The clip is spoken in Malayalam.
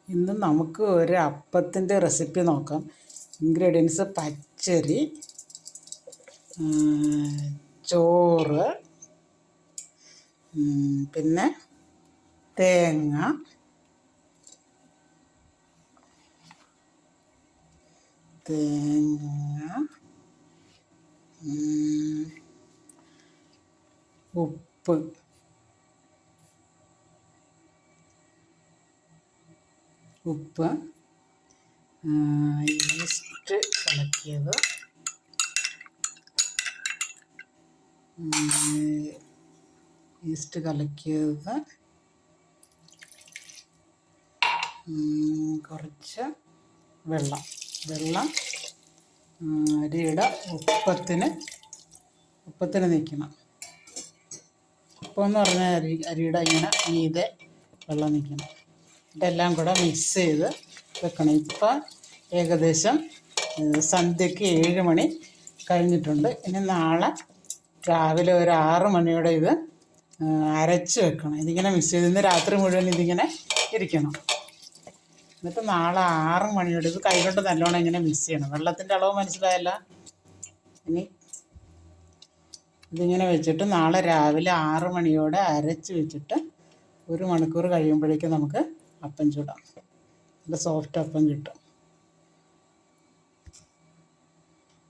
ഇന്ന് നമുക്ക് ഒരു അപ്പത്തിൻ്റെ റെസിപ്പി നോക്കാം. ഇൻഗ്രീഡിയൻസ് പച്ചരി, ചോറ്, പിന്നെ തേങ്ങ, ഉപ്പ്, ഈസ്റ്റ് കലക്കിയത്, കുറച്ച് വെള്ളം അരിയുടെ ഉപ്പത്തിന് നിൽക്കണം. ഉപ്പെന്ന് പറഞ്ഞാൽ അരിയുടെ ഇങ്ങനെ മീതെ വെള്ളം നിൽക്കണം. ഇതെല്ലാം കൂടെ മിക്സ് ചെയ്ത് വെക്കണം. ഇപ്പം ഏകദേശം സന്ധ്യയ്ക്ക് 7 മണി കഴിഞ്ഞിട്ടുണ്ട്. ഇനി നാളെ രാവിലെ ഒരു 6 മണിയോടെ ഇത് അരച്ച് വെക്കണം. ഇതിങ്ങനെ മിക്സ് ചെയ്ത് ഇന്ന് രാത്രി മുഴുവൻ ഇതിങ്ങനെ ഇരിക്കണം. എന്നിട്ട് നാളെ 6 മണിയോടെ ഇത് കൈകൊണ്ട് നല്ലോണം ഇങ്ങനെ മിക്സ് ചെയ്യണം. വെള്ളത്തിൻ്റെ അളവ് മനസ്സിലായല്ല. ഇനി ഇതിങ്ങനെ വെച്ചിട്ട് നാളെ രാവിലെ 6 മണിയോടെ അരച്ച് വെച്ചിട്ട് 1 മണിക്കൂർ കഴിയുമ്പോഴേക്കും നമുക്ക് അപ്പം ചൂടാം. നല്ല സോഫ്റ്റ് അപ്പം കിട്ടും.